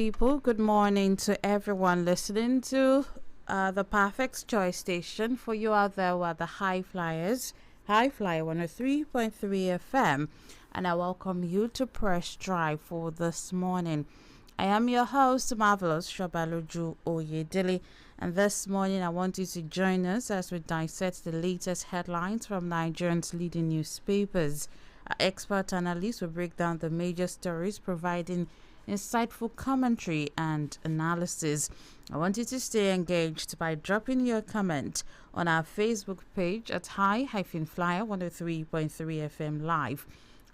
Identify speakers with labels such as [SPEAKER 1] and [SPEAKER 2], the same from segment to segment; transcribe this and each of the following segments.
[SPEAKER 1] people. Good morning to everyone listening to the Perfect Choice Station. For you out there who are the high flyers, I-FLIER 103.3 FM, and I welcome you to Press Drive for this morning. I am your host, MARVELLOUS SOBALOJU OYEDELE, and this morning I want you to join us as we dissect the latest headlines from Nigeria's leading newspapers. Our expert analysts will break down the major stories, providing insightful commentary and analysis. I want you to stay engaged by dropping your comment on our Facebook page at I-FLIER 103.3 FM live.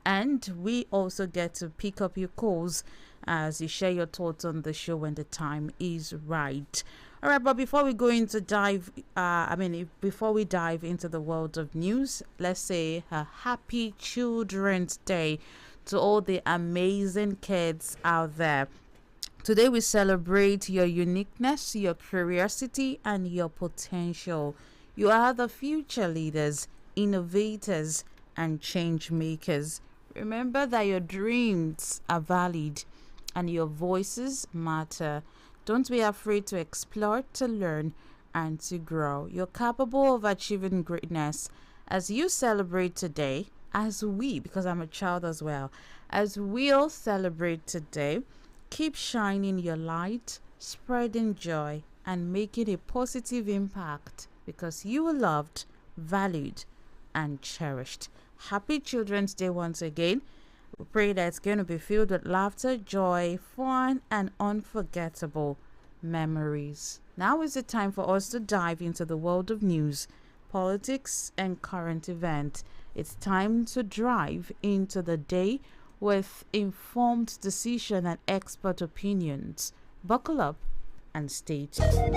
[SPEAKER 1] And we also get to pick up your calls as you share your thoughts on the show when the time is right. All right, but before we go into before we dive into the world of news, let's say a happy Children's Day to all the amazing kids out there. Today we celebrate your uniqueness, your curiosity, and your potential. You are the future leaders, innovators, and change makers. Remember that your dreams are valid and your voices matter. Don't be afraid to explore, to learn, and to grow. You're capable of achieving greatness. As you celebrate today, as we, because I'm a child as well, as we'll celebrate today, keep shining your light, spreading joy, and making a positive impact because you are loved, valued, and cherished. Happy Children's Day once again. We pray that it's going to be filled with laughter, joy, fun, and unforgettable memories. Now is the time for us to dive into the world of news, politics, and current events. It's time to drive into the day with informed decision and expert opinions. Buckle up and stay tuned.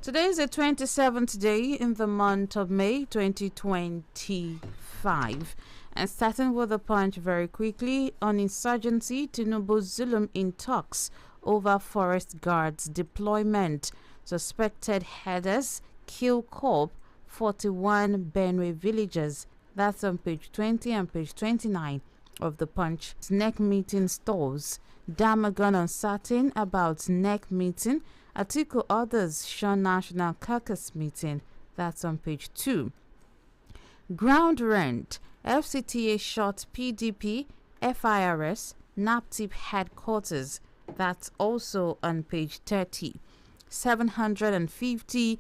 [SPEAKER 1] Today is the 27th day in the month of May 2025. And starting with the punch very quickly, on insurgency, Tinubu's Zulum in talks over forest guards deployment. Suspected headers kill corp 41 Benue villagers. That's on page 20 and page 29 of the punch. NEC meeting stalls. Damagon uncertain about NEC meeting. Atiku others shun National Caucus meeting. That's on page 2. Ground rent. FCTA shot PDP, FIRS, NAPTIP headquarters. That's also on page 30. $750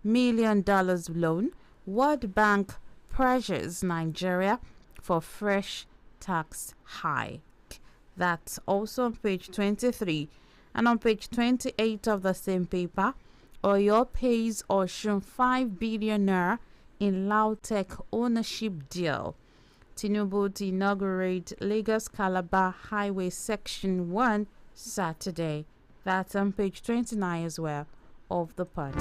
[SPEAKER 1] million loan. World Bank pressures Nigeria for fresh tax hike. That's also on page 23. And on page 28 of the same paper, Oyo pays Oshun 5 billion naira in Lautech ownership deal. Tinubu to inaugurate Lagos Calabar Highway Section 1 Saturday. That's on page 29 as well of the Punch.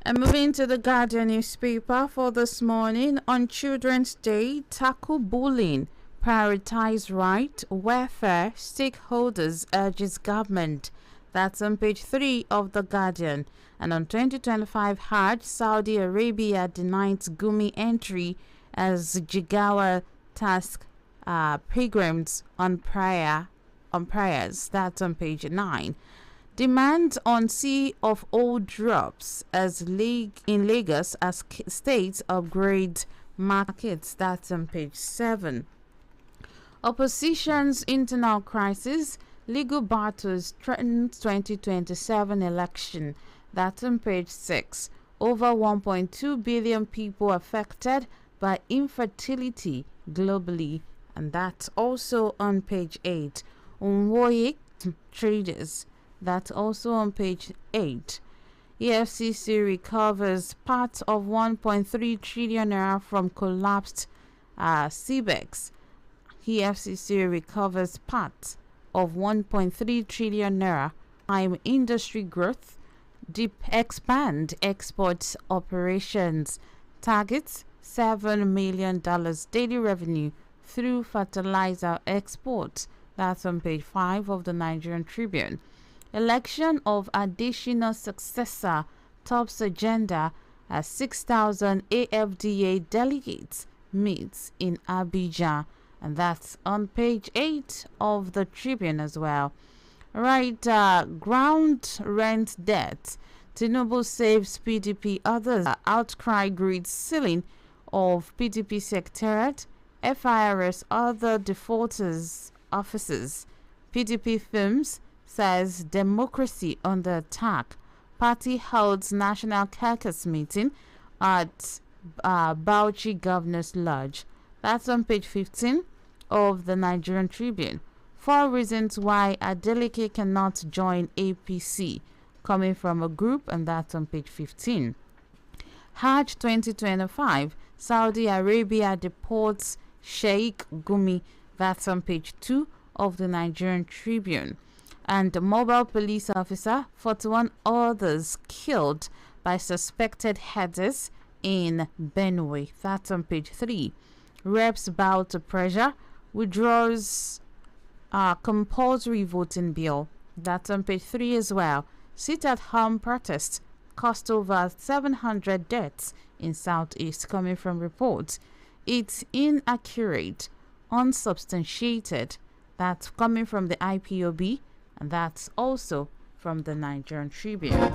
[SPEAKER 1] And moving to the Guardian newspaper for this morning, on Children's Day, tackle bullying, prioritize right, welfare, stakeholders urges government. That's on page 3 of the Guardian. And on 2025 Hajj, Saudi Arabia denies Gumi entry as Jigawa task pilgrims on prayers. That's on page 9. Demand on Sea of O drops as in Lagos as states upgrade markets. That's on page 7. Opposition's internal crisis, legal battles threatens 2027 election. That's on page 6. Over 1.2 billion people affected by infertility globally. And that's also on page 8. Unwoye traders. That's also on page 8. EFCC recovers part of 1.3 trillion naira from collapsed CBEX. EFCC recovers part of 1.3 trillion naira. Industry growth. Deep expand exports operations. Targets $7 million daily revenue through fertilizer exports. That's on page 5 of the Nigerian Tribune. Election of additional successor tops agenda as 6,000 AFDA delegates meets in Abidjan. And that's on page 8 of the Tribune as well. Right, ground rent debt. Tinubu saves PDP, others. Outcry greets ceiling of PDP secretariat. FIRS other defaulters offices. PDP Films says democracy under attack. Party holds national caucus meeting at Bauchi Governor's Lodge. That's on page 15 of the Nigerian Tribune. 4 reasons why Adeleke cannot join APC, coming from a group, and that's on page 15. Hajj 2025, Saudi Arabia deports Sheikh Gumi. That's on page 2 of the Nigerian Tribune. And the mobile police officer, 41 others killed by suspected headers in Benue. That's on page 3. Reps bow to pressure, withdraws compulsory voting bill. That's on page 3 as well. Sit-at-home protests cost over 700 deaths in Southeast, coming from reports. It's inaccurate, unsubstantiated. That's coming from the IPOB, and that's also from the Nigerian Tribune.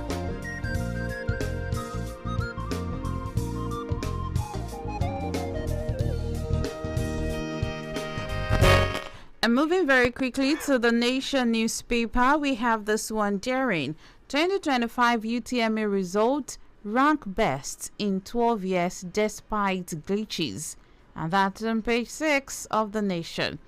[SPEAKER 1] And moving very quickly to the Nation newspaper, we have this one daring. 2025 UTME result rank best in 12 years despite glitches. And that's on page 6 of the Nation.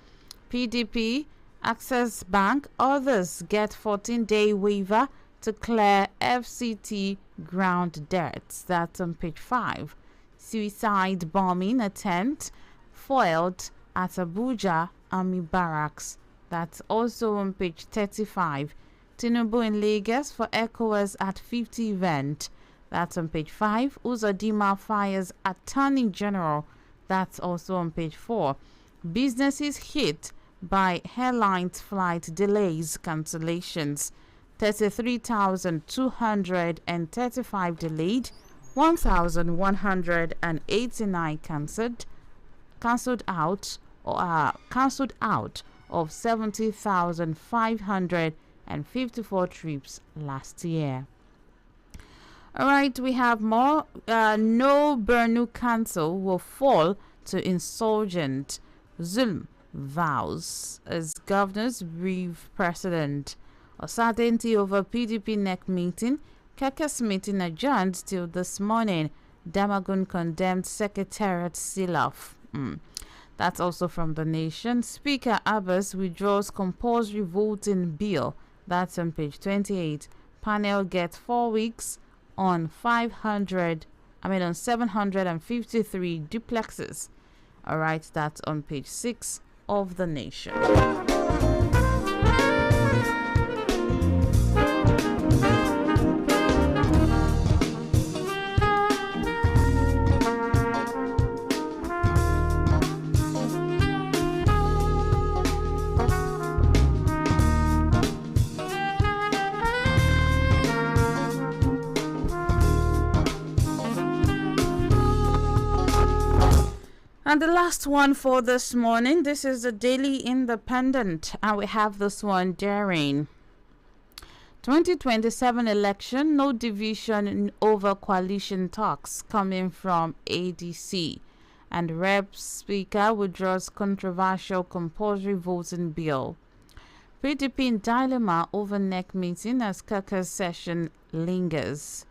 [SPEAKER 1] PDP, Access Bank, others get 14-day waiver to clear FCT ground debts. That's on page 5. Suicide bombing attempt foiled at Abuja Army Barracks. That's also on page 35. Tinubu in Lagos for ECOWAS at 50 event. That's on page 5. Uzodinma fires Attorney General. That's also on page 4. Businesses hit by airlines flight delays, cancellations. 33,235 delayed. 1,189 cancelled out of 70,554 trips last year. All right, we have more. No Borno Council will fall to insurgent. Zulm vows as governors brief president. Uncertainty over PDP NEC meeting. Caucus meeting adjourned till this morning. Damagun condemned secretariat seal-off. That's also from the Nation. Speaker Abbas withdraws compulsory voting bill. That's on page 28. Panel gets 4 weeks on 753 duplexes. All right, that's on page 6 of the Nation. And the last one for this morning, this is the Daily Independent, and we have this one daring. 2027 election, no division over coalition talks, coming from ADC. And Rep Speaker withdraws controversial compulsory voting bill. PDP in dilemma over NEC meeting as caucus session lingers.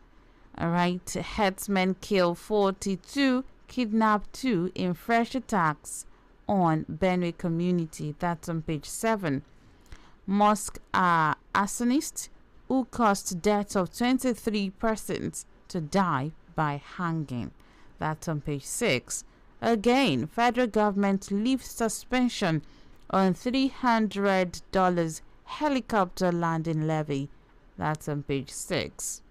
[SPEAKER 1] All right, headsmen kill 42. Kidnapped 2 in fresh attacks on Benue community. That's on page 7. Mosque arsonist who caused deaths of 23 persons to die by hanging. That's on page 6. Again, federal government lifts suspension on $300 helicopter landing levy. That's on page 6.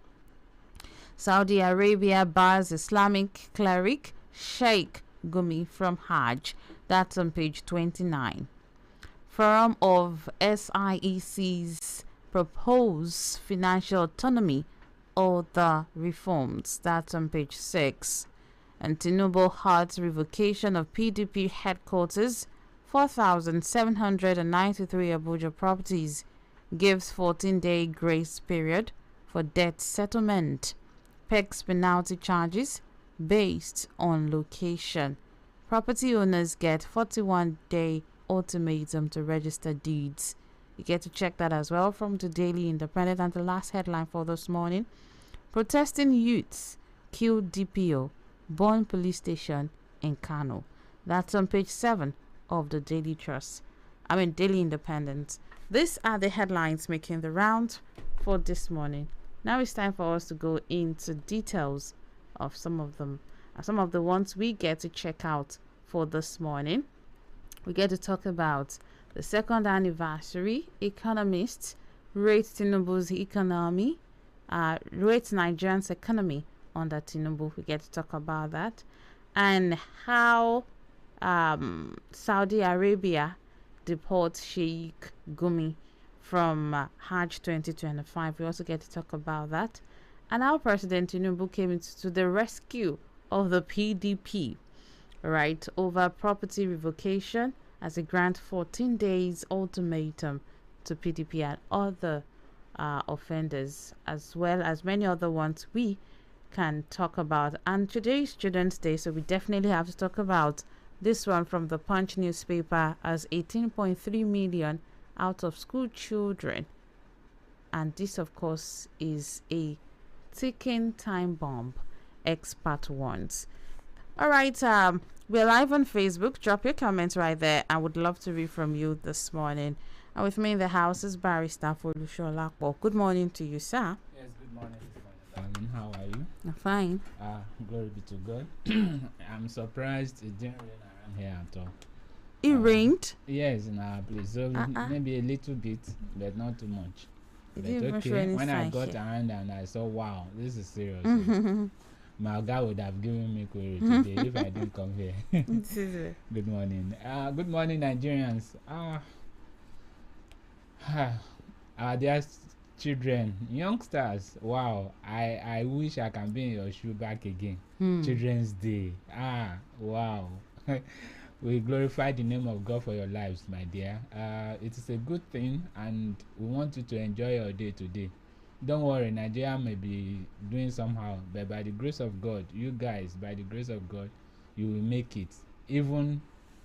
[SPEAKER 1] Saudi Arabia bars Islamic cleric Sheikh Gumi from Hajj. That's on page 29. Forum of SIEC's propose financial autonomy or the reforms. That's on page 6. And Tinubu halts revocation of PDP headquarters, 4,793 Abuja properties, gives 14-day grace period for debt settlement, pegs penalty charges based on location. Property owners get 41-day ultimatum to register deeds. You get to check that as well from the Daily Independent. And the last headline for this morning: protesting youths kill DPO, Born police station in Kano. That's on page 7 of the Daily Daily Independent. These are the headlines making the round for this morning. Now it's time for us to go into details of some of them, some of the ones we get to check out for this morning. We get to talk about the second anniversary. Economists rate Tinubu's economy, rate Nigerian's economy under Tinubu. We get to talk about that, and how Saudi Arabia deports Sheikh Gumi from Hajj 2025. We also get to talk about that, and how President Tinubu came to the rescue of the PDP, right, over property revocation as a grant 14 days ultimatum to PDP and other offenders, as well as many other ones we can talk about. And today is Children's Day, so we definitely have to talk about this one from the Punch newspaper, as 18.3 million out of school children, and this of course is a ticking time bomb, expert warns. All right, we're live on Facebook. Drop your comments right there. I would love to read from you this morning. And with me in the house is Barrister Folusholakpo. Good morning to you, sir.
[SPEAKER 2] Yes, good morning. How are you?
[SPEAKER 1] I'm fine.
[SPEAKER 2] Glory be to God. I'm surprised it didn't rain around here at all.
[SPEAKER 1] It rained?
[SPEAKER 2] Yes, in our place. So maybe a little bit, but not too much. But
[SPEAKER 1] okay,
[SPEAKER 2] when I got around and I saw, wow, this is serious. My God would have given me query today if I didn't come here. Good morning. Good morning, Nigerians. Our dear children, youngsters, wow, I wish I can be in your shoe back again. Children's Day. Wow. We glorify the name of God for your lives, my dear. It is a good thing, and we want you to enjoy your day today. Don't worry, Nigeria may be doing somehow, but by the grace of God, you guys, by the grace of God, you will make it. Even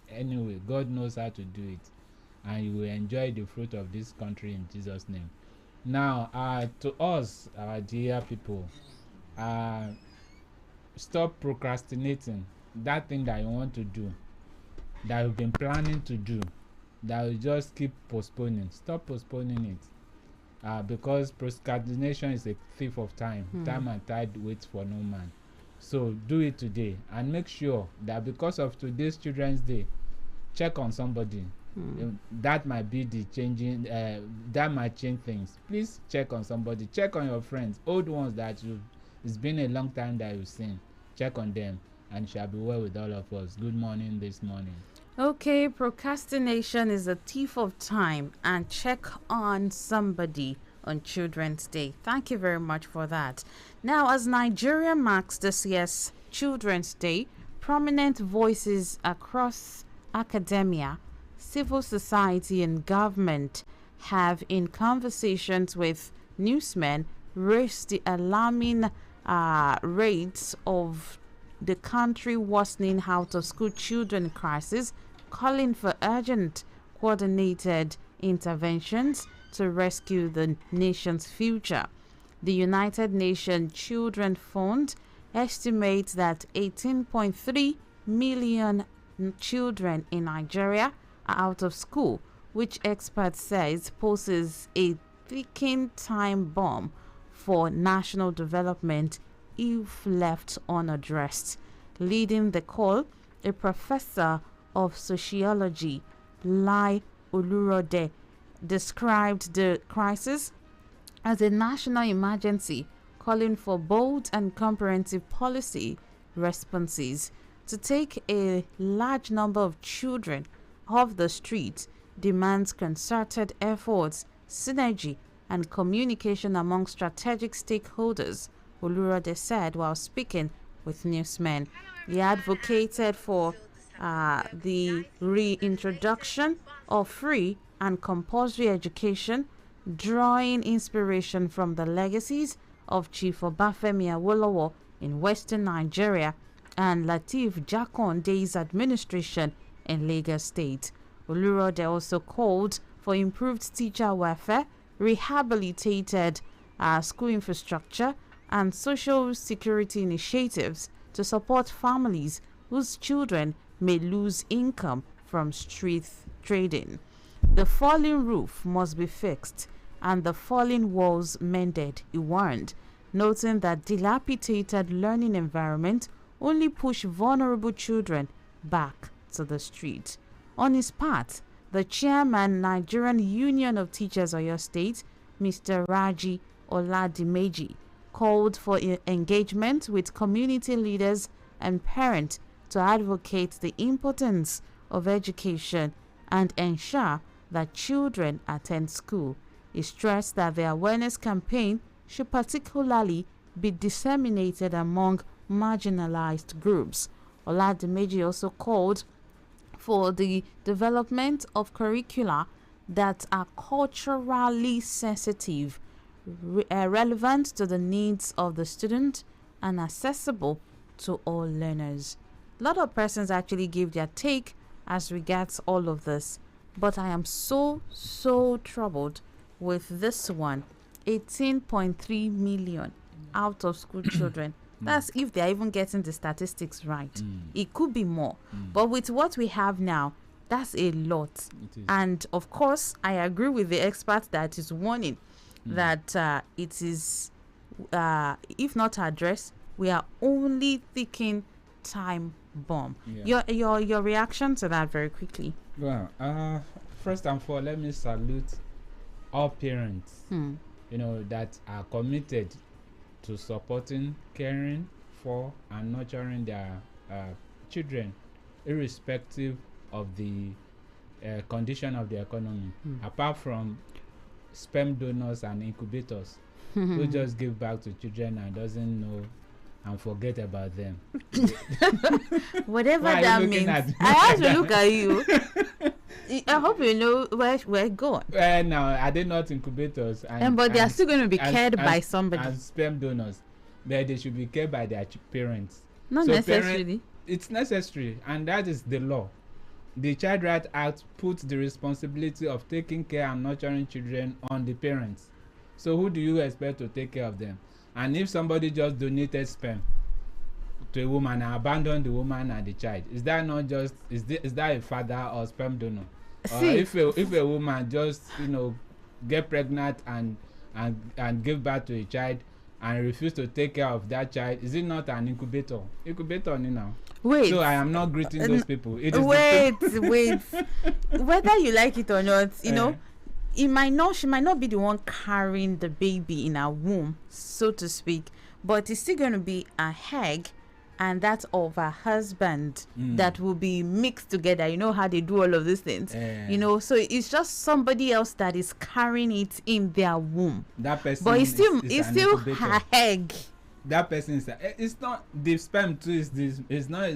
[SPEAKER 2] anyway, God knows how to do it, and you will enjoy the fruit of this country in Jesus' name. Now, to us, our dear people, stop procrastinating that thing that you want to do, that you've been planning to do, that you just keep postponing. Stop postponing it, because procrastination is a thief of time. Time and tide waits for no man. So do it today, and make sure that because of today's Children's Day, check on somebody. That might be the changing, that might change things. Please check on somebody. Check on your friends, old ones that it's been a long time that you've seen. Check on them, and shall be well with all of us. Good morning this morning.
[SPEAKER 1] Okay, procrastination is a thief of time, and check on somebody on Children's Day. Thank you very much for that. Now, as Nigeria marks this year's Children's Day, prominent voices across academia, civil society, and government have, in conversations with newsmen, raised the alarming rates of the country worsening out of school children crisis, calling for urgent coordinated interventions to rescue the nation's future. The United Nations Children Fund estimates that 18.3 million children in Nigeria are out of school, which experts says poses a ticking time bomb for national development if left unaddressed. Leading the call, a professor of sociology, Lai Olurode, described the crisis as a national emergency, calling for bold and comprehensive policy responses. To take a large number of children off the streets demands concerted efforts, synergy, and communication among strategic stakeholders, Olurode said while speaking with newsmen. He advocated for the reintroduction of free and compulsory education, drawing inspiration from the legacies of Chief Obafemi Awolowo in Western Nigeria and Lateef Jakonde's administration in Lagos State. Olurode also called for improved teacher welfare, rehabilitated school infrastructure, and social security initiatives to support families whose children may lose income from street trading. The falling roof must be fixed and the falling walls mended, he warned, noting that dilapidated learning environment only push vulnerable children back to the street. On his part, the chairman, Nigerian Union of Teachers Oyo State, Mr. Raji Oladimeji, called for engagement with community leaders and parents to advocate the importance of education and ensure that children attend school. He stressed that the awareness campaign should particularly be disseminated among marginalized groups. Oladimeji also called for the development of curricula that are culturally sensitive, relevant to the needs of the student, and accessible to all learners. A lot of persons actually give their take as regards all of this, but I am so troubled with this one. 18.3 million out of school children. That's if they're even getting the statistics right. It could be more. But with what we have now, that's a lot. And of course, I agree with the expert that is warning that it is, if not addressed, we are only thinking time bomb. Your reaction to that very quickly.
[SPEAKER 2] Well, first and foremost, let me salute all parents, that are committed to supporting, caring for, and nurturing their children, irrespective of the condition of the economy. Apart from sperm donors and incubators who just give back to children and doesn't know and forget about them.
[SPEAKER 1] Whatever that means. I have to look at you. I hope you know where we're going.
[SPEAKER 2] No, are they not incubators?
[SPEAKER 1] But they are still going to be cared by somebody.
[SPEAKER 2] And sperm donors, but they should be cared by their parents.
[SPEAKER 1] Not necessarily.
[SPEAKER 2] It's necessary, and that is the law. The Child Right Act puts the responsibility of taking care and nurturing children on the parents. So who do you expect to take care of them? And if somebody just donated sperm to a woman and abandoned the woman and the child, is that not just is that a father or sperm donor? Or if a woman just get pregnant and give birth to a child and refuse to take care of that child, is it not an incubator?
[SPEAKER 1] Wait.
[SPEAKER 2] So I am not greeting those people. It is
[SPEAKER 1] wait. Whether you like it or not, she might not be the one carrying the baby in her womb, so to speak, but it's still going to be a egg and that of her husband that will be mixed together. You know how they do all of these things. So it's just somebody else that is carrying it in their womb.
[SPEAKER 2] That person,
[SPEAKER 1] but it's still her egg.
[SPEAKER 2] That person is. It's not the sperm too. Is it not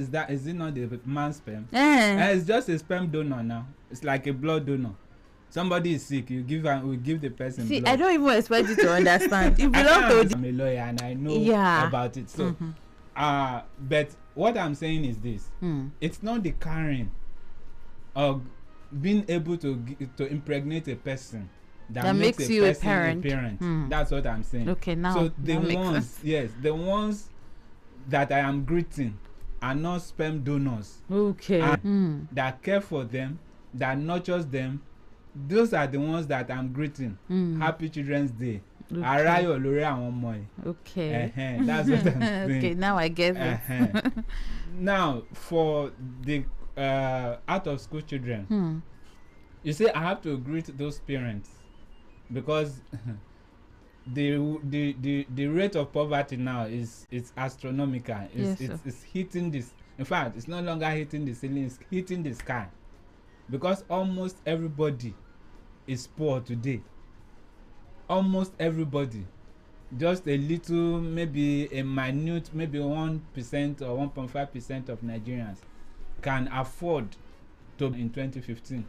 [SPEAKER 2] the man's sperm? It's just a sperm donor now. It's like a blood donor. Somebody is sick, we give the person blood.
[SPEAKER 1] I don't even expect you to understand. You belong to
[SPEAKER 2] I'm a lawyer and I know about it. So, but what I'm saying is this: it's not the carrying or being able to impregnate a person that makes you a parent. That's what I'm saying.
[SPEAKER 1] Okay, now
[SPEAKER 2] so the ones that I am greeting are not sperm donors.
[SPEAKER 1] Okay,
[SPEAKER 2] that care for them, that nurtures them, those are the ones that I'm greeting. Happy Children's Day.
[SPEAKER 1] Okay.
[SPEAKER 2] Arayo lórí àwọn ọmọ yìí.
[SPEAKER 1] Okay.
[SPEAKER 2] That's what I'm saying.
[SPEAKER 1] Okay, now I get it.
[SPEAKER 2] Now, for the out of school children, you see, I have to greet those parents because the rate of poverty now is astronomical. It's hitting this. In fact, it's no longer hitting the ceiling; it's hitting the sky, because almost everybody is poor today. Almost everybody. Just a little, maybe a minute, maybe 1% or 1.5% of Nigerians can afford to in 2015.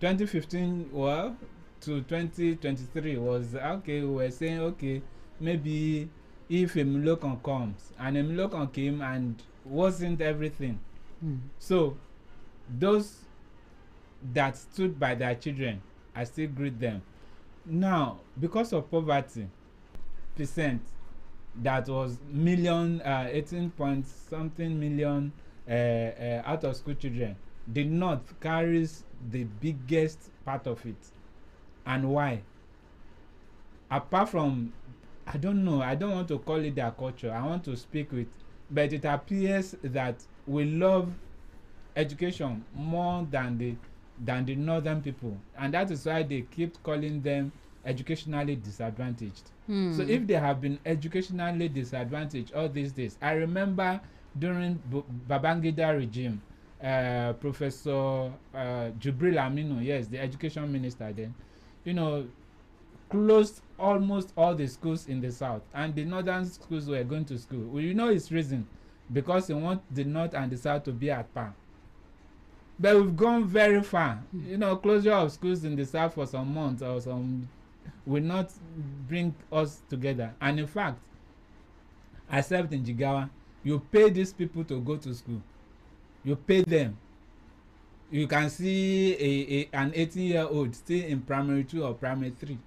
[SPEAKER 2] 2015, well, to 2023 was okay. We were saying, okay, maybe if a Mlokon comes, and a Mlokon came and wasn't everything. So, those that stood by their children, I still greet them. Now, because of poverty, percent that was 18 point something million out of school children, the north carries the biggest part of it. And why? Apart from, I don't know, I don't want to call it their culture, I want to speak with, but it appears that we love education more than the northern people, and that is why they keep calling them educationally disadvantaged. So if they have been educationally disadvantaged all these days, I remember during Babangida regime, Professor Jubril Aminu, yes, the education minister then, closed almost all the schools in the south, and the northern schools were going to school. Well, his reason, because he wants the north and the south to be at par. But we've gone very far. Closure of schools in the south for some months or some will not bring us together. And in fact, except in Jigawa, you pay these people to go to school. You pay them. You can see an 18-year-old still in primary 2 or primary 3.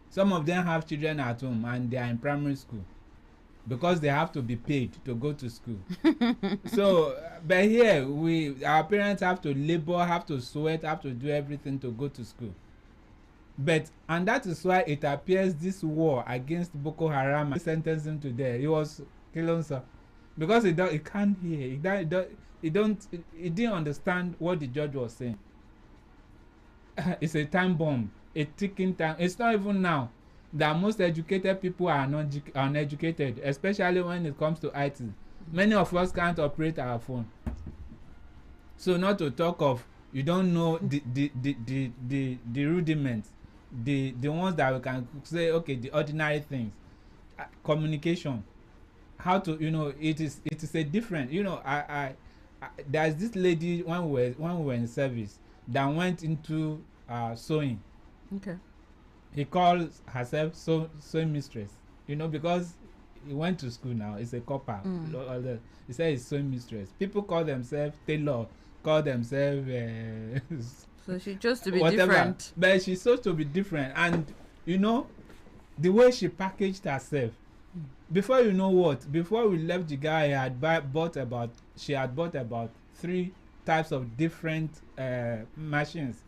[SPEAKER 2] Some of them have children at home and they are in primary school because they have to be paid to go to school. So, but here, our parents have to labor, have to sweat, have to do everything to go to school. And that is why it appears this war against Boko Haram, sentenced him to death. He was Kilonsa, because he can't hear. He didn't understand what the judge was saying. It's a time bomb, a ticking time. It's not even now that most educated people are uneducated, especially when it comes to IT. Many of us can't operate our phone. So not to talk of, you don't know the rudiments, the ones that we can say, okay, the ordinary things. Communication, how to, it is a different, there's this lady when we were in service that went into sewing.
[SPEAKER 1] Okay.
[SPEAKER 2] He calls herself sewing mistress, because he went to school now. It's a copper. He said he's sewing mistress. People call themselves tailor, call themselves
[SPEAKER 1] so she chose to be
[SPEAKER 2] whatever.
[SPEAKER 1] Different,
[SPEAKER 2] but she chose to be different. And the way she packaged herself, before before we left the guy, she had bought about 3 types of different machines.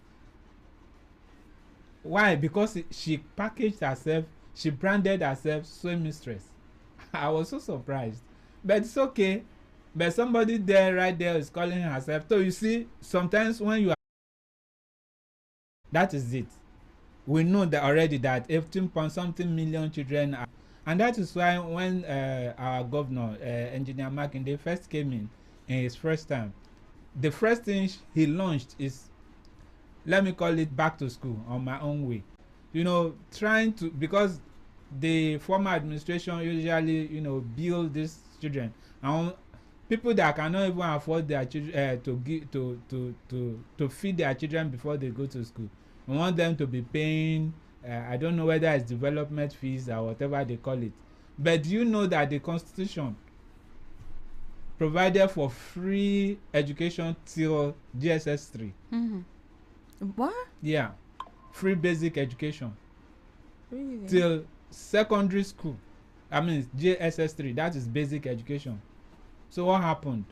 [SPEAKER 2] Why? Because she packaged herself, she branded herself sewing mistress. I was so surprised, but it's okay. But somebody right there is calling herself. So you see, sometimes when you are, that is it. We know that already that 18-point-something million children are, and that is why when our governor, Engineer Makinde, first came in his first time, the first thing he launched is, let me call it, back to school on my own way. Trying to, because the former administration usually, build these children, and people that cannot even afford their children to feed their children before they go to school. We want them to be paying, I don't know whether it's development fees or whatever they call it. But do you know that the Constitution provided for free education till GSS 3?
[SPEAKER 1] What?
[SPEAKER 2] Yeah, free basic education.
[SPEAKER 1] Really?
[SPEAKER 2] Till secondary school. I mean, JSS 3, that is basic education. So what happened?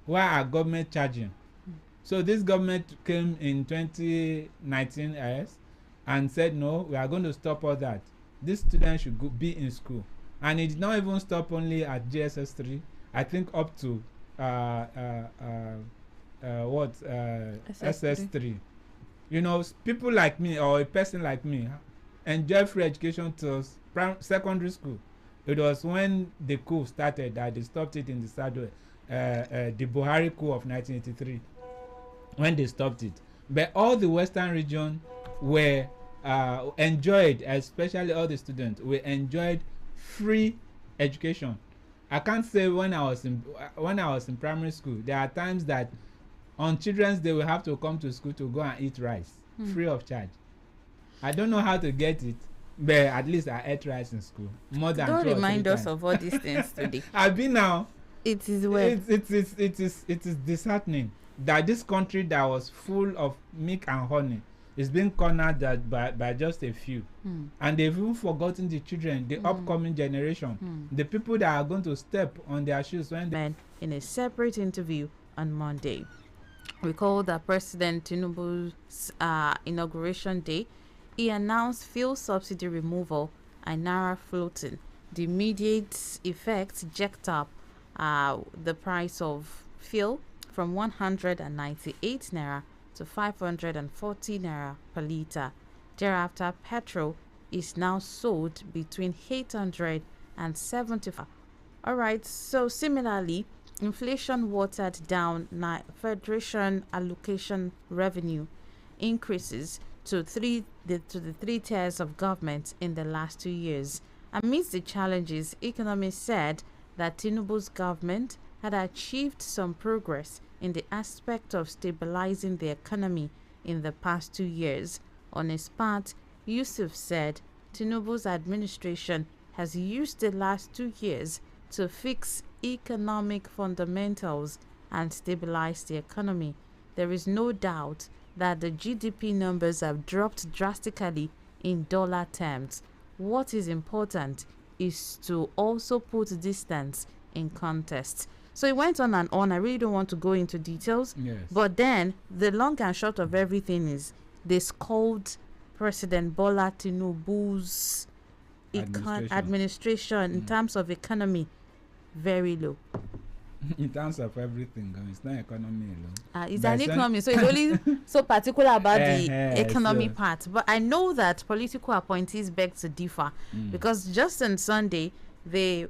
[SPEAKER 2] Why are government charging? So this government came in 2019, and said no, we are going to stop all that. This student should be in school. And it did not even stop only at JSS 3. I think up to SS3. You know, people like me or a person like me enjoy free education till secondary school. It was when the coup started that they stopped it in the Sado, the Buhari coup of 1983, when they stopped it. But all the western region were enjoyed, especially all the students, we enjoyed free education. I can't say when I was in primary school, there are times that on Children's Day we have to come to school to go and eat rice free of charge. I don't know how to get it, but at least I ate rice in school more than
[SPEAKER 1] don't
[SPEAKER 2] 2 or 3
[SPEAKER 1] remind us
[SPEAKER 2] times.
[SPEAKER 1] of all these things today.
[SPEAKER 2] I've been now.
[SPEAKER 1] It is well.
[SPEAKER 2] It is disheartening that this country that was full of milk and honey is being cornered by just a few. And they've even forgotten the children, the upcoming generation, the people that are going to step on their shoes when they...
[SPEAKER 1] In a separate interview on Monday, recall that President Tinubu's inauguration day, he announced fuel subsidy removal and naira floating. The immediate effects jacked up the price of fuel from 198 naira to 540 naira per litre. Thereafter, petrol is now sold between 800 and 75. All right, so similarly, inflation watered down Federation allocation revenue increases to the three tiers of government in the last 2 years. Amidst the challenges, economists said that Tinubu's government had achieved some progress in the aspect of stabilizing the economy in the past 2 years. On his part, Yusuf said Tinubu's administration has used the last 2 years to fix economic fundamentals and stabilize the economy. There is no doubt that the GDP numbers have dropped drastically in dollar terms. What is important is to also put distance in context. So it went on and on. I really don't want to go into details.
[SPEAKER 2] Yes.
[SPEAKER 1] But then the long and short of everything is they scolded President Bola Tinubu's administration in terms of economy very low.
[SPEAKER 2] In terms of everything, it's not economy alone.
[SPEAKER 1] It's an economy, so it's only so particular about the economy
[SPEAKER 2] so
[SPEAKER 1] part. But I know that political appointees beg to differ because just on Sunday they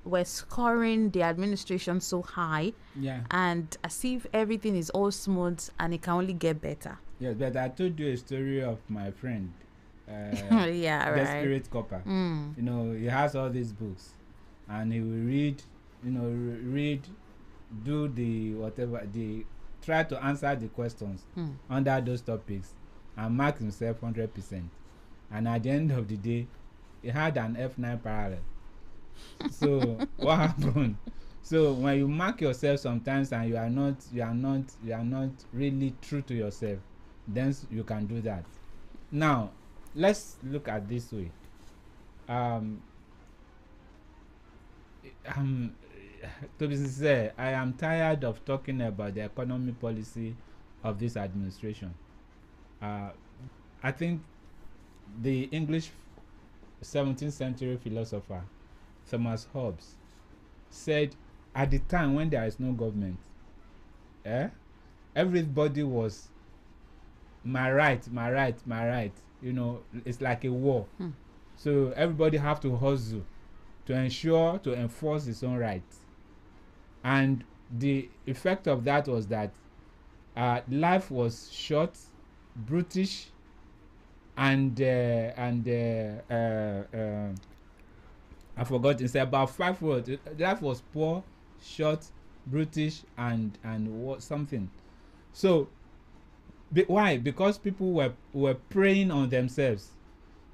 [SPEAKER 1] were scoring the administration so high, and as if everything is all smooth and it can only get better.
[SPEAKER 2] Yes, but I told you a story of my friend,
[SPEAKER 1] the
[SPEAKER 2] Spirit Copper. You know, he has all these books, and he will read, do the whatever, try to answer the questions under those topics, and mark himself 100%. And at the end of the day, he had an F9 parallel. So what happened? So when you mark yourself sometimes and you are not really true to yourself, then you can do that. Now let's look at this way. To be sincere, I am tired of talking about the economic policy of this administration. I think the English 17th century philosopher Thomas Hobbes said, at the time when there is no government, everybody was my right. You know, it's like a war. So everybody have to hustle to enforce his own rights. And the effect of that was that life was short, brutish, and I forgot, it's about 5 words. Life was poor, short, brutish, and what something. So why? Because people were preying on themselves.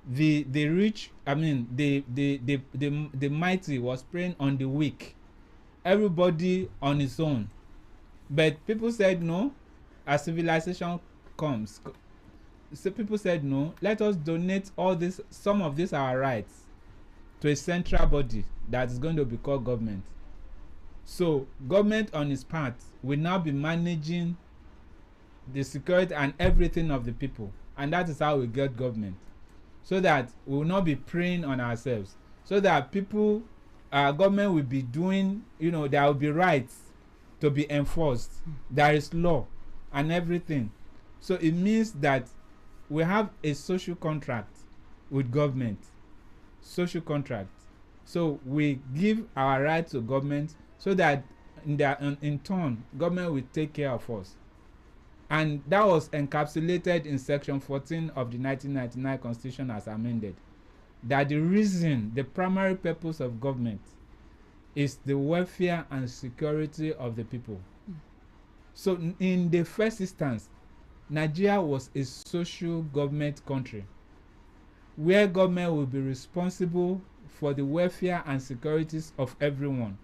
[SPEAKER 2] The rich, I mean the mighty was preying on the weak. Everybody on his own. But people said no. As civilization comes, so people said no, let us donate all this, some of these our rights, to a central body that is going to be called government. So government on its part will now be managing the security and everything of the people. and that is how we get government, so that we will not be preying on ourselves, so that people, government will be doing, there will be rights to be enforced. There is law and everything. So it means that we have a social contract with government. Social contract. So we give our rights to government, so that in turn, government will take care of us. And that was encapsulated in Section 14 of the 1999 Constitution as amended. That the primary purpose of government is the welfare and security of the people. So in the first instance, Nigeria was a social government country, where government will be responsible for the welfare and securities of everyone.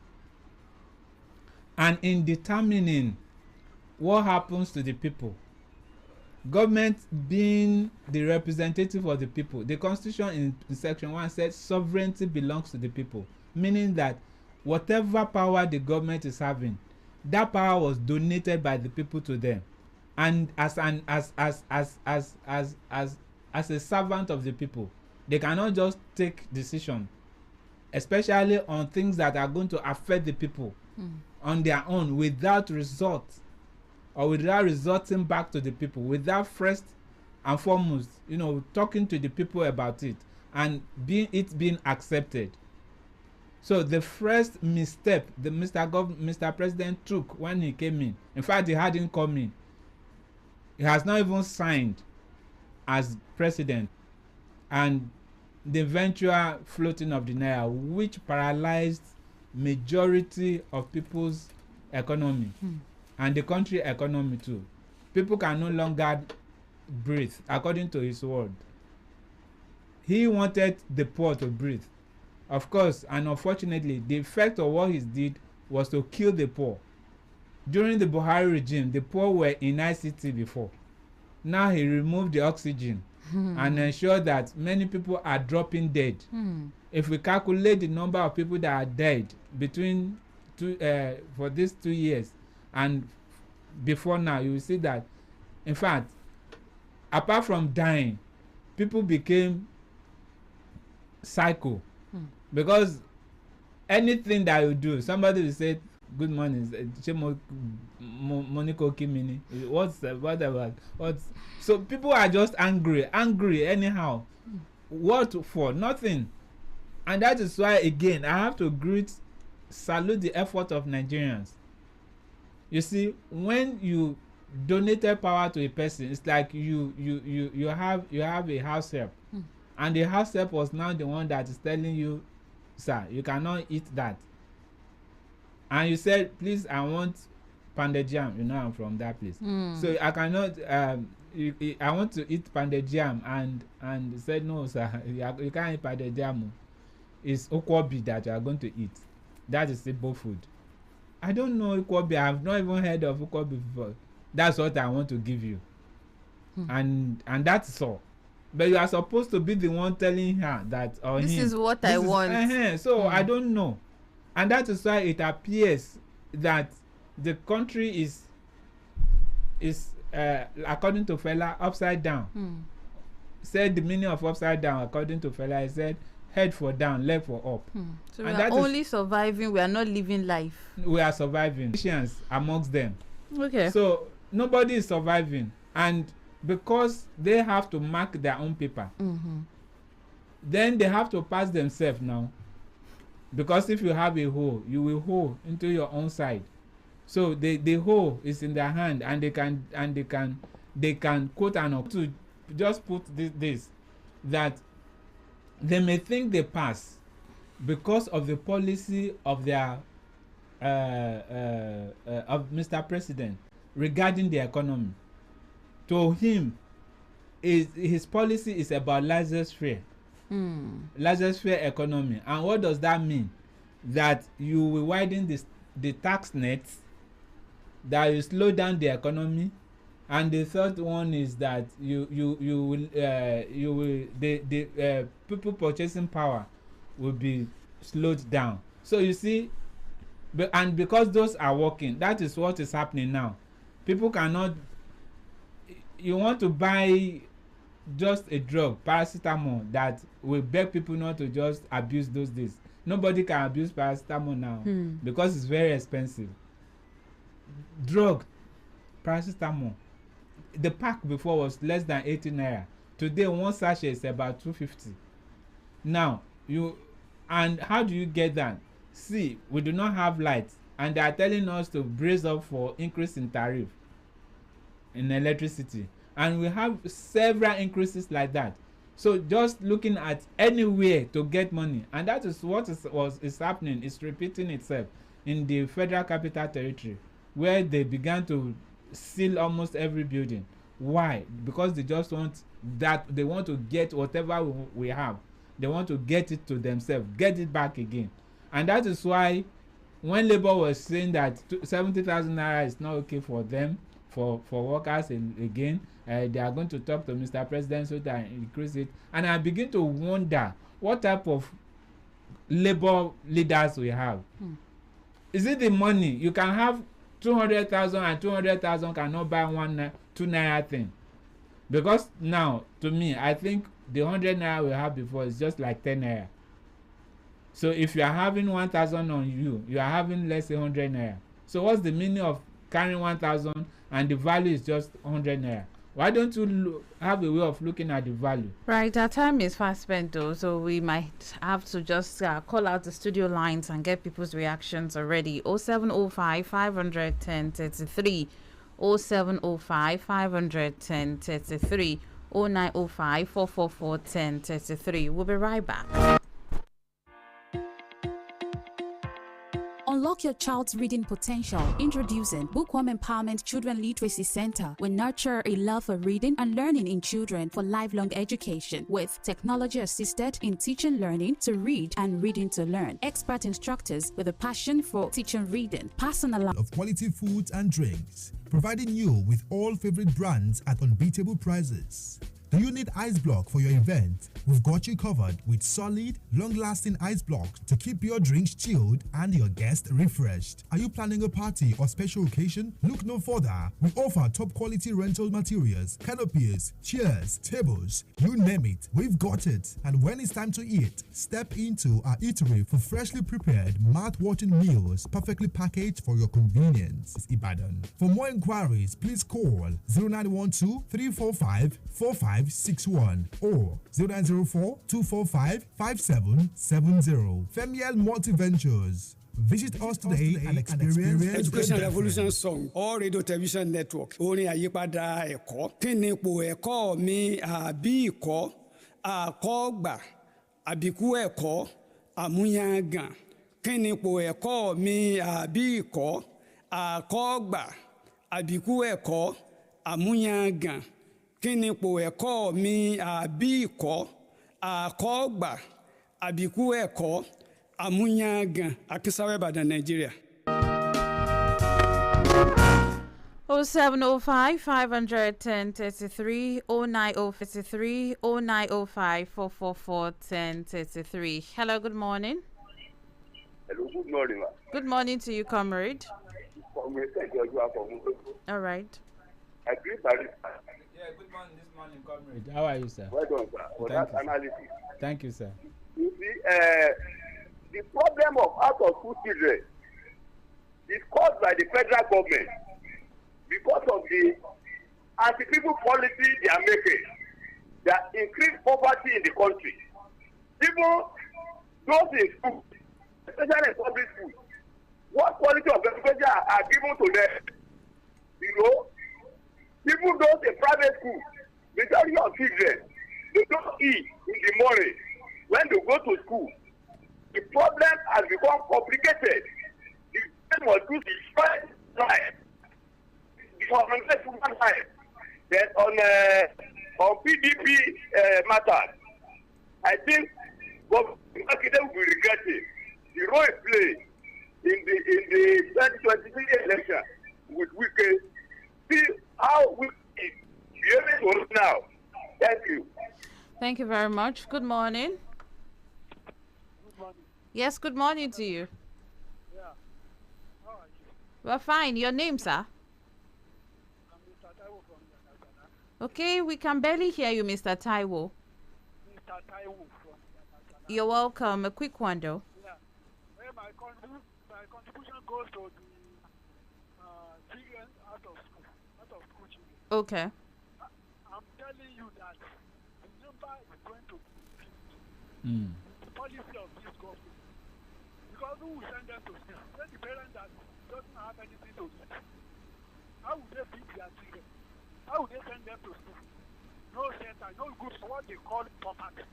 [SPEAKER 2] And in determining what happens to the people, government being the representative of the people, the Constitution in Section 1 said sovereignty belongs to the people, meaning that whatever power the government is having, that power was donated by the people to them, and as a servant of the people, they cannot just take decision, especially on things that are going to affect the people on their own, without resort, or without resorting back to the people, without first and foremost, talking to the people about it and being accepted. So the first misstep the Mr. President took when he came in fact, he hadn't come in. He has not even signed as president, and the eventual floating of the naira, which paralyzed majority of people's economy and the country economy too. People can no longer breathe, according to his word. He wanted the poor to breathe, of course, and unfortunately, the effect of what he did was to kill the poor. During the Buhari regime, the poor were in ICT before. Now he removed the oxygen and ensured that many people are dropping dead. If we calculate the number of people that are dead between for these 2 years and before now, you will see that, in fact, apart from dying, people became psycho. Because anything that you do, somebody will say, good morning, Monica Kimini. Whatever. So people are just angry anyhow. What for? Nothing. And that is why, again, I have to salute the effort of Nigerians. You see, when you donated power to a person, it's like you have a house help, and the house help was now the one that is telling you, sir, you cannot eat that. And you said, please, I want pounded jam. I'm from that place. So I cannot, I want to eat pounded jam. And said, no, sir, you can't eat pounded jam. It's okwabi that you are going to eat. That is simple food. I don't know okwabi. I have not even heard of okwabi before. That's what I want to give you. And that's all. But you are supposed to be the one telling her that, or
[SPEAKER 1] this
[SPEAKER 2] him,
[SPEAKER 1] is what I want.
[SPEAKER 2] So I don't know. And that is why it appears that the country is according to Fela, upside down. Said the meaning of upside down, according to Fela, he said head for down, leg for up.
[SPEAKER 1] So and we are only surviving, we are not living life.
[SPEAKER 2] We are surviving. Amongst them. Okay. So nobody is surviving. And because they have to mark their own paper, then they have to pass themselves now. Because if you have a hole, you will hole into your own side. So the hole is in their hand, and they can quote and to just put this that they may think they pass because of the policy of their of Mr. President regarding the economy. To him, his policy is about laissez-faire. Laissez-faire economy. And what does that mean? That you will widen the tax nets, that you slow down the economy, and the third one is that you will the people purchasing power will be slowed down. So you see, and because those are working, that is what is happening now. People cannot. You want to buy just a drug, paracetamol, that we beg people not to just abuse those days. Nobody can abuse paracetamol now because it's very expensive. Drug, paracetamol. The pack before was less than 80 naira. Today, one sachet is about 250. Now, and how do you get that? See, we do not have lights, and they are telling us to brace up for increase in tariff in electricity, and we have several increases like that. So just looking at anywhere to get money, and that is what is happening, is repeating itself in the Federal Capital Territory, where they began to seal almost every building. Why? Because they just want that, they want to get whatever we have, they want to get it to themselves, get it back again. And that is why when Labour was saying that 70,000 naira is not okay for them, for workers, again, they are going to talk to Mr. President so that increase it. And I begin to wonder what type of Labour leaders we have. Is it the money? You can have 200,000 and 200,000 cannot buy 2 naira thing. Because now, to me, I think the 100 naira we have before is just like 10 naira. So if you are having 1,000 on you, you are having less than 100 naira. So what's the meaning of carrying 1,000 and the value is just 100 naira? Why don't you have a way of looking at the value?
[SPEAKER 1] Right, our time is fast spent though, so we might have to just call out the studio lines and get people's reactions already. 0705 510 33, 0705 510 33, 0905 444 1033. We'll be right back.
[SPEAKER 3] Unlock your child's reading potential. Introducing Bookworm Empowerment Children Literacy Center. We nurture a love for reading and learning in children for lifelong education with technology assisted in teaching learning to read and reading to learn. Expert instructors with a passion for teaching reading. Personalized
[SPEAKER 4] of quality foods and drinks, providing you with all favorite brands at unbeatable prices. Do you need ice block for your event? We've got you covered with solid, long-lasting ice blocks to keep your drinks chilled and your guests refreshed. Are you planning a party or special occasion? Look no further. We offer top-quality rental materials, canopies, chairs, tables, you name it, we've got it. And when it's time to eat, step into our eatery for freshly prepared, mouth-watering meals, perfectly packaged for your convenience. It's IBADAN. For more inquiries, please call 0912 345 4561 or 0904 245 5770. Femiel Multi-Ventures. Visit us today and experience
[SPEAKER 5] Education Revolution Song or Radio Television Network. Orin àyípadà ẹ̀kọ́. Kí ni ipò ẹ̀kọ́ mi àbí ìkọ́? Àkọ́gbà àbíkú ẹ̀kọ́ àmúyangàn. Kí ni ipò ẹ̀kọ́ mi àbí ìkọ́? Àkọ́gbà àbíkú ẹ̀kọ́ àmúyangàn. Kí ni ipò ẹ̀kọ́ mi àbí ìkọ́? Àkọ́gbà àbíkú ẹ̀kọ́ àmúyangàn. Akínsáré Ìbàdàn, Nàìjíríà.
[SPEAKER 1] 0705 510 33, 09053, 0905 444 1033. Hello, good morning.
[SPEAKER 6] Hello, good morning, ma.
[SPEAKER 1] Good morning to you, comrade. All right.
[SPEAKER 6] I agree, Barry.
[SPEAKER 2] Yeah, good morning this morning, comrade. How are you, sir?
[SPEAKER 6] Well done, sir, for
[SPEAKER 2] Thank
[SPEAKER 6] that
[SPEAKER 2] you,
[SPEAKER 6] analysis.
[SPEAKER 2] Thank you, sir.
[SPEAKER 6] You see, the problem of out-of-school children is caused by the federal government because of the anti-people policy they are making that increase poverty in the country. Even those in school, especially in public school, what quality of education are given to them? You know, even those in private school, majority of children, they don't eat in the morning when they go to school. The problem has become complicated. The problem was to destroy life, the human life. Then on PDP matters, I think government will be regretting the role it played in the 2023 election with Wike. See how we be able to now. Thank you.
[SPEAKER 1] Thank you very much. Good morning.
[SPEAKER 7] Good morning.
[SPEAKER 1] Yes, good morning to you.
[SPEAKER 7] Yeah. How are you?
[SPEAKER 1] Well, fine. Your name, sir?
[SPEAKER 7] I'm Mr. Taiwo from Ghana.
[SPEAKER 1] Okay, we can barely hear you, Mr. Taiwo.
[SPEAKER 7] Mr. Taiwo from
[SPEAKER 1] You're welcome. A quick one, though.
[SPEAKER 7] Yeah. Well, my contribution goes to the children out of school children.
[SPEAKER 1] Okay.
[SPEAKER 7] I'm telling you that the number is going to
[SPEAKER 2] Mm.
[SPEAKER 7] the policy of this government. Because who will send them to school? When the parent that doesn't have anything to eat, how will they feed their children? How will they send them to school? No center, no good for what they call poverty.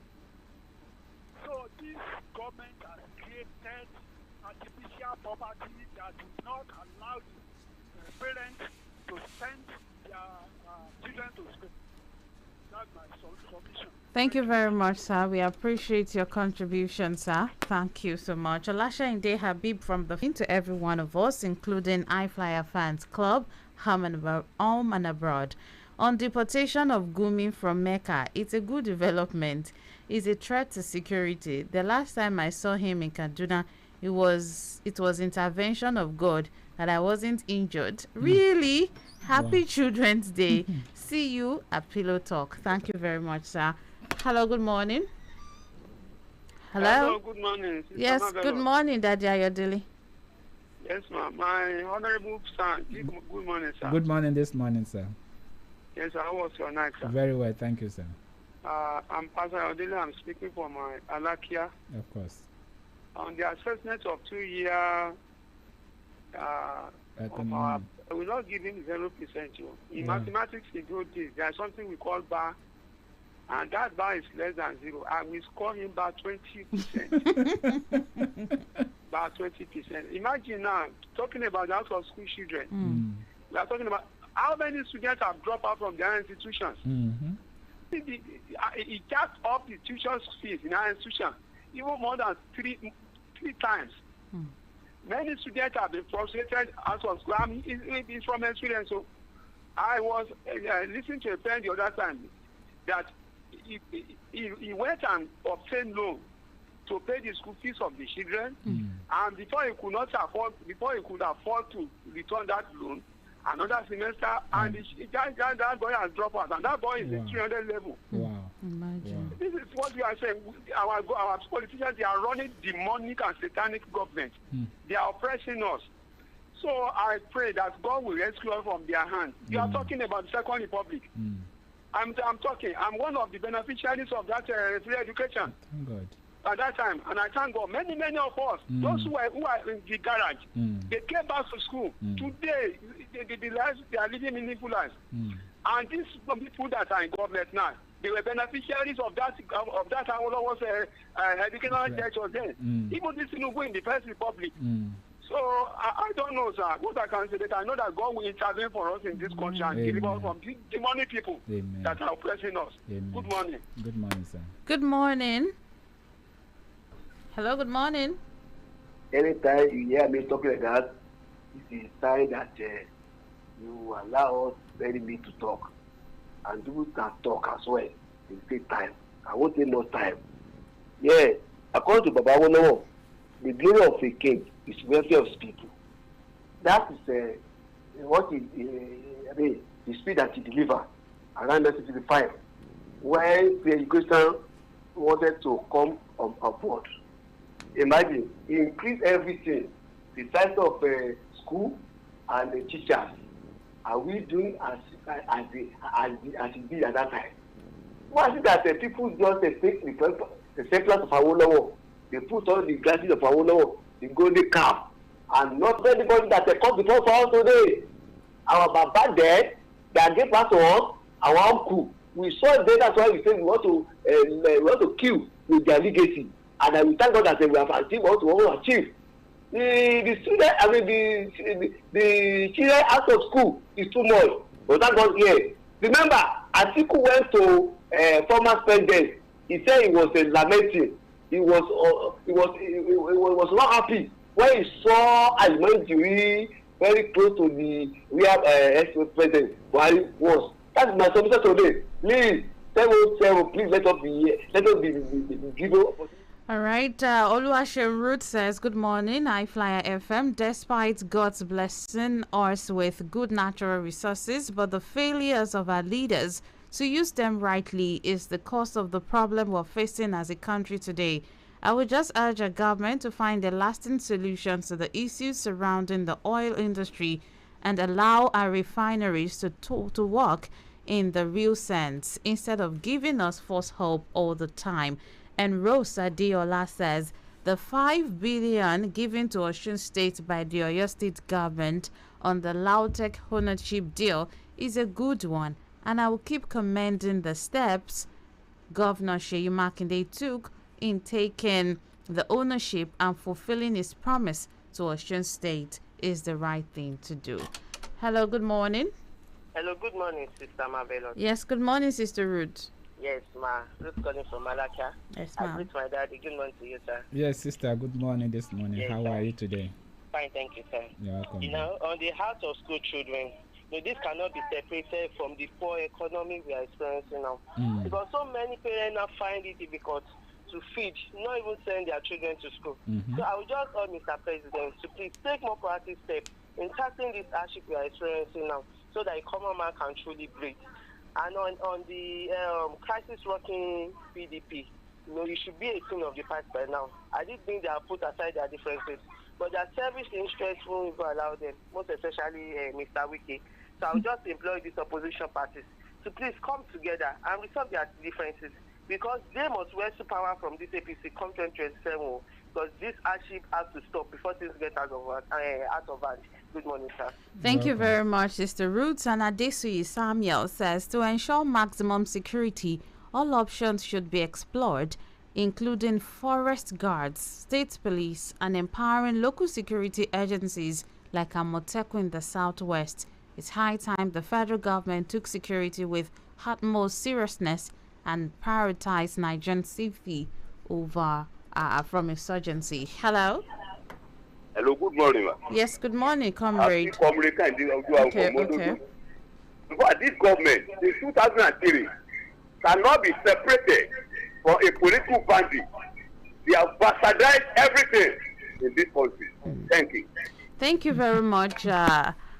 [SPEAKER 7] So this government has created artificial poverty that will not allow the parents to send their children to school. That's my submission.
[SPEAKER 1] Thank you very much, sir. We appreciate your contribution, sir. Thank you so much. Olasha Inde Habib from the to every one of us, including I-FLIER Fans Club, home and abroad. On deportation of Gumi from Mecca, it's a good development. It's a threat to security. The last time I saw him in Kaduna, it was intervention of God that I wasn't injured. Really? Happy Children's Day. See you at Pillow Talk. Thank you very much, sir. Hello, good morning. Hello?
[SPEAKER 8] Good morning. Sister
[SPEAKER 1] Yes,
[SPEAKER 8] Marvelous.
[SPEAKER 1] good morning, Daddy Ayodele.
[SPEAKER 8] Yes, ma'am. My honorable son. Good morning, sir.
[SPEAKER 2] Good morning this morning, sir.
[SPEAKER 8] Yes, sir. How was your night, sir?
[SPEAKER 2] Very well, thank you, sir.
[SPEAKER 8] I'm Pastor Odile. I'm speaking for my Alakia.
[SPEAKER 2] Of course.
[SPEAKER 8] On the assessment of 2 year, we will not give him 0%. In mathematics, in those days, there's something we call bar, and that bar is less than 0. I will score him by 20%. By 20%. Imagine now, talking about the out of school children. We are talking about how many students have dropped out from their institutions.
[SPEAKER 2] Mm-hmm.
[SPEAKER 8] It jacked up the tuition fees in our institution even more than three times. Many students have been frustrated out of school. I mean, it's from experience. So I was listening to a friend the other time that he went and obtained loan to pay the school fees of the children, and before he could afford to return that loan, another semester, and that boy has dropped out, and that boy is in 300 level.
[SPEAKER 2] Wow.
[SPEAKER 1] Imagine.
[SPEAKER 8] This is what we are saying. Our politicians, they are running demonic and satanic government. They are oppressing us. So I pray that God will rescue us from their hands. You are talking about the Second Republic. I'm talking. I'm one of the beneficiaries of that free education.
[SPEAKER 2] Thank God.
[SPEAKER 8] At that time, and I thank God, many of us, those who are in the garage, they came back to school. Today, they are living meaningful lives. And these people that are in government now, they were beneficiaries of that educational church was there. Even this Tinubu in the First Republic. So I don't know, sir. What I can say that I know that God will intervene for us in this country and deliver us from these demonic people that are oppressing us. Good morning.
[SPEAKER 2] Good morning, sir.
[SPEAKER 1] Good morning. Hello, good morning.
[SPEAKER 9] Anytime you hear me talking like that, it's a sign that you allow us very big to talk. And people can talk as well. It take time. I won't take no time. Yeah, according to Baba Wonowo, the glory of a king is welfare of his people. That is what is the speed that he delivered around 1955 when the education wanted to come on board. Imagine, he increased everything, the size of school and the teachers. Are we doing as it did at that time? Why is it that people just take the surplus of Awolowo, they put on the glasses of Awolowo, the golden cap, and not anybody that come before for us today? Our Baba there, that gave us to us, our uncle. We saw them, that's why we say we want to kill with their legacy. And I will thank God that we have achieved what we want to achieve. The student, I mean the children out of school is too much. But thank God here. Remember, Atiku went to former president. He said he was lamenting. He was not happy when he saw Alimantiri very close to the ex-president Buhari was. That's my submission today. Please, 707, please let us be given opportunity.
[SPEAKER 1] All right, Oluwase Root says, good morning, I-FLIER FM. Despite God's blessing us with good natural resources, but the failures of our leaders To use them rightly is the cause of the problem we're facing as a country today. I would just urge our government to find a lasting solution to the issues surrounding the oil industry and allow our refineries to work in the real sense instead of giving us false hope all the time. And Rosa Diola says the 5 billion given to Osun State by the Oyo State government on the Lautech ownership deal is a good one, and I will keep commending the steps Governor Seyi Makinde took in taking the ownership and fulfilling his promise to Osun State is the right thing to do. Hello, good morning.
[SPEAKER 10] Hello, good morning, Sister Marvellous.
[SPEAKER 1] Yes, good morning, Sister Ruth.
[SPEAKER 10] Yes, ma. Ruth calling from Malacca.
[SPEAKER 1] Yes,
[SPEAKER 10] I
[SPEAKER 1] ma'am.
[SPEAKER 10] greet my daddy. Good morning to you, sir.
[SPEAKER 2] Yes, sister, good morning this morning.
[SPEAKER 10] Yes,
[SPEAKER 2] How
[SPEAKER 10] sir.
[SPEAKER 2] are you today?
[SPEAKER 10] Fine, thank you, sir.
[SPEAKER 2] You're welcome.
[SPEAKER 10] You know, on the heart of school children, this cannot be separated from the poor economy we are experiencing now. Because so many parents now find it difficult to feed, not even send their children to school. So I would just urge Mr. President to please take more proactive steps in tackling this hardship we are experiencing now, so that a common man can truly breathe. And on the crisis working PDP, you should be a king of the past by now. I did think they have put aside their differences, but their service interest won't even allow them, most especially Mr. Wiki. So I would just implore these opposition parties to please come together and resolve their differences, because they must wrestle power from this APC come 2027, because this hardship has to stop before things get out of hand. Good morning, sir.
[SPEAKER 1] Thank you very much, Sister Ruth. And Adesuyi Samuel says, to ensure maximum security, all options should be explored, including forest guards, state police, and empowering local security agencies like Amoteco in the southwest. It's high time the federal government took security with utmost seriousness and prioritized Nigerian safety over from insurgency. Hello.
[SPEAKER 6] Hello, good morning, ma'am.
[SPEAKER 1] Yes, good morning, comrade.
[SPEAKER 6] Okay. Because this government, in 2003, cannot be separated from a political bandit. They have bastardized everything in this country. Thank you.
[SPEAKER 1] Thank you very much,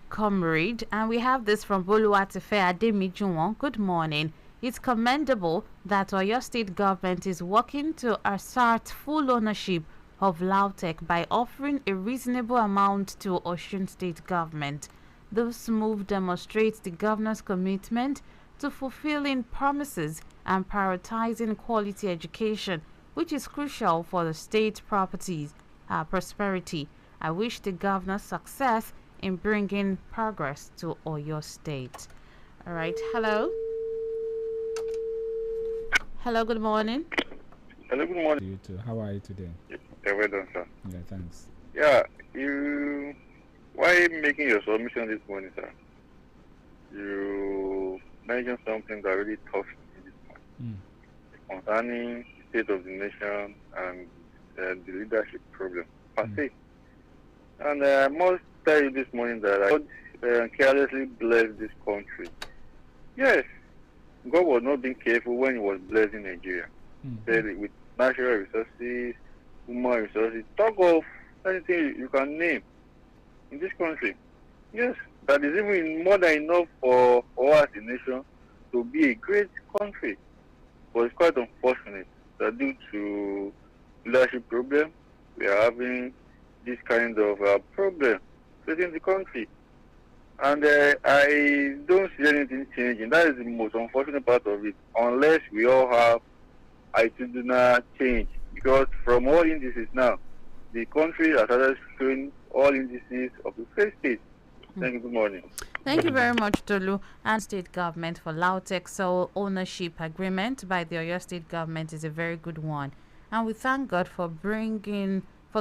[SPEAKER 1] comrade. And we have this from Boluwatefe Ademijuwon. Good morning. It's commendable that Oyo State government is working to assert full ownership of Lautech by offering a reasonable amount to Osun State government. This move demonstrates the governor's commitment to fulfilling promises and prioritizing quality education, which is crucial for the state prosperity. I wish the governor success in bringing progress to Oyo State. All right. Hello. Hello. Good morning.
[SPEAKER 11] Hello. Good morning.
[SPEAKER 2] You too. How are you today?
[SPEAKER 11] Yeah, well done, sir.
[SPEAKER 2] Yeah, thanks.
[SPEAKER 11] Yeah, why are you making your submission this morning, sir? You mentioned something that really touched me this morning concerning the state of the nation and the leadership problem per se. And I must tell you this morning that God carelessly blessed this country. Yes, God was not being careful when He was blessing Nigeria. With natural resources, human resources, talk of anything you can name in this country. Yes, that is even more than enough for us, a nation, to be a great country. But it's quite unfortunate that due to leadership problem, we are having this kind of problem facing the country. And I don't see anything changing. That is the most unfortunate part of it, unless we all have attitudinal change. Because from all indices now, the country has started showing all indices of the first state. Thank you. Good morning.
[SPEAKER 1] Thank you very much, Tolu. And state government for Lautech sole ownership agreement by the Oyo State government is a very good one. And we thank God for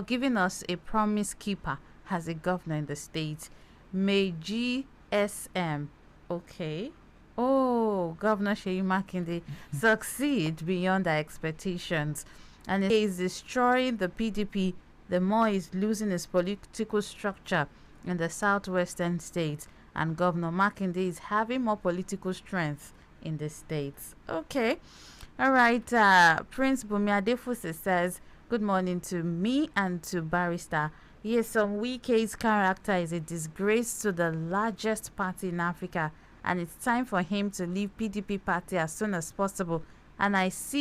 [SPEAKER 1] giving us a promise keeper as a governor in the state. May GSM, okay. Oh, Governor Seyi Makinde succeed beyond our expectations. And it is destroying the PDP, the more he's losing his political structure in the southwestern states. And Governor Makinde is having more political strength in the states. Okay. All right. Prince Bumi Adefuse says, good morning to me and to Barrister. Yes, Wike's character is a disgrace to the largest party in Africa and it's time for him to leave PDP party as soon as possible. And I see